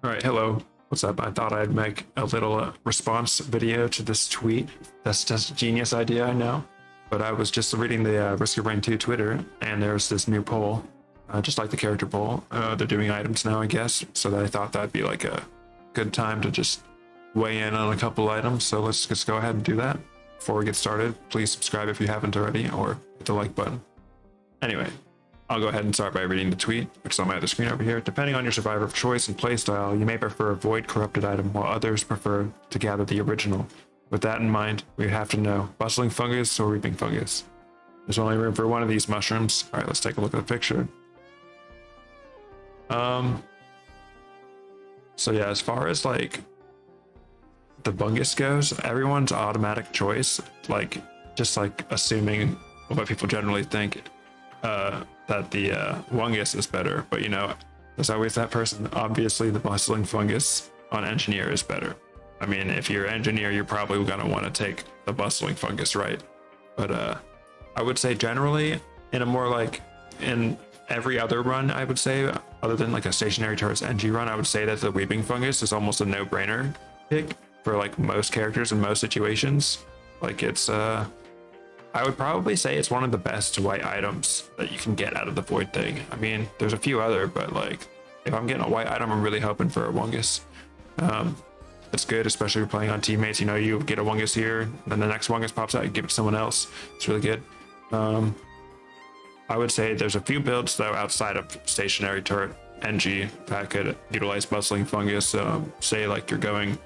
All right, hello. What's up? I thought I'd make a little response video to this tweet. That's just a genius idea, I know. But I was just reading the Risk Your Brain 2 Twitter, and there's this new poll, just like the character poll. They're doing items now, I guess. So I thought that'd be like a good time to just weigh in on a couple items. So let's just go ahead and do that. Before we get started, please subscribe if you haven't already, or hit the like button. Anyway, I'll go ahead and start by reading the tweet, which is on my other screen over here. Depending on your survivor of choice and playstyle, you may prefer a void corrupted item, while others prefer to gather the original. With that in mind, we have to know, bustling fungus or reaping fungus? There's only room for one of these mushrooms. All right, let's take a look at the picture. So yeah, as far as like the fungus goes, everyone's automatic choice, like just like assuming what people generally think, that the fungus is better, but you know, there's always that person. Obviously, the bustling fungus on engineer is better. I mean, if you're engineer, you're probably gonna want to take the bustling fungus, right? But I would say generally, in a more like in every other run, I would say, other than like a stationary turrets NG run, I would say that the weeping fungus is almost a no-brainer pick for like most characters in most situations. Like it's I would probably say it's one of the best white items that you can get out of the void thing. I mean, there's a few other, but like if I'm getting a white item, I'm really hoping for a fungus. It's good, especially if you're playing on teammates. You know, you get a fungus here, then the next fungus pops out, you give it to someone else. It's really good. I would say there's a few builds though outside of stationary turret NG that could utilize bustling fungus. Say like you're going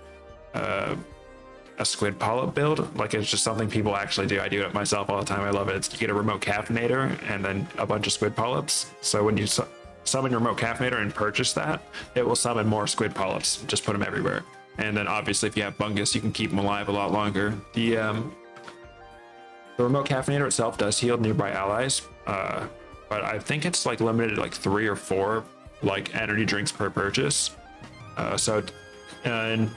a squid polyp build, like it's just something people actually do. I do it myself all the time. I love it. You get a remote caffeinator and then a bunch of squid polyps. So when you summon your remote caffeinator and purchase that, it will summon more squid polyps. Just put them everywhere. And then obviously if you have fungus, you can keep them alive a lot longer. The remote caffeinator itself does heal nearby allies, but I think it's like limited to like 3 or 4 like energy drinks per purchase. In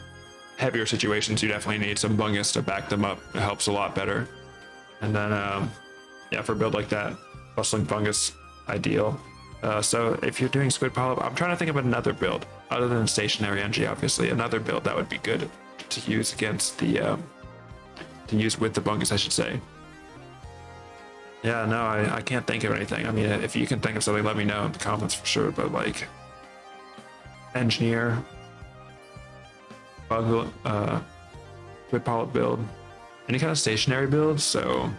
heavier situations, you definitely need some fungus to back them up. It helps a lot better. And then yeah, for a build like that, bustling fungus ideal. So if you're doing squid polyp, I'm trying to think of another build other than stationary NG, obviously another build that would be good to use against the to use with the fungus, I should say. Yeah, no, I can't think of anything. I mean, if you can think of something, let me know in the comments for sure. But like engineer, squid polyp build, any kind of stationary build. So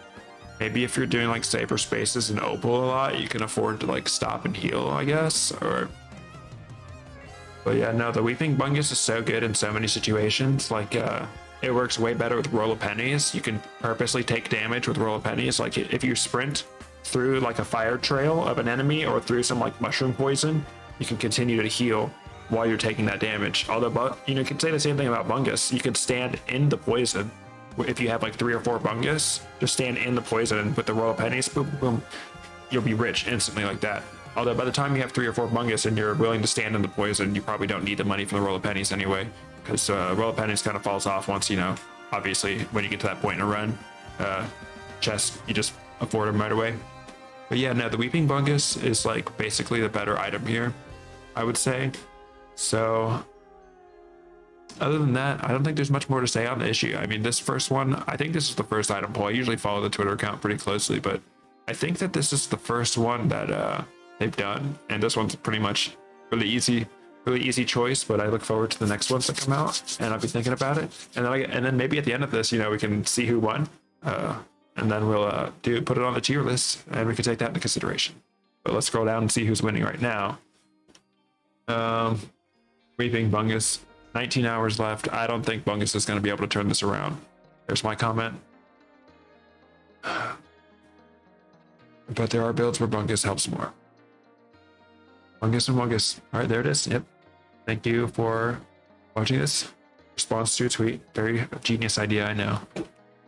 maybe if you're doing like safer spaces and opal a lot, you can afford to like stop and heal, I guess. But yeah, no, the weeping fungus is so good in so many situations. Like it works way better with roll of pennies. You can purposely take damage with roll of pennies. Like if you sprint through like a fire trail of an enemy or through some like mushroom poison, you can continue to heal while you're taking that damage. Although, you know, you can say the same thing about fungus. You could stand in the poison. If you have like 3 or 4 fungus, just stand in the poison and with the roll of pennies, boom, boom, you'll be rich instantly like that. Although by the time you have 3 or 4 fungus and you're willing to stand in the poison, you probably don't need the money from the roll of pennies anyway, because roll of pennies kind of falls off once, you know, obviously when you get to that point in a run. Chest, you just afford them right away. But yeah, no, the weeping fungus is like basically the better item here, I would say. So other than that, I don't think there's much more to say on the issue. I mean, this first one, I think this is the first item poll. I usually follow the Twitter account pretty closely, but I think that this is the first one that they've done, and this one's pretty much really easy choice. But I look forward to the next ones that come out, and I'll be thinking about it. And then maybe at the end of this, you know, we can see who won, and then we'll put it on the tier list, and we can take that into consideration. But let's scroll down and see who's winning right now. Weeping fungus, 19 hours left. I don't think fungus is going to be able to turn this around. There's my comment. But there are builds where fungus helps more. Fungus and fungus. All right, there it is. Yep. Thank you for watching this response to a tweet. Very genius idea, I know.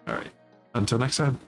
All right. Until next time.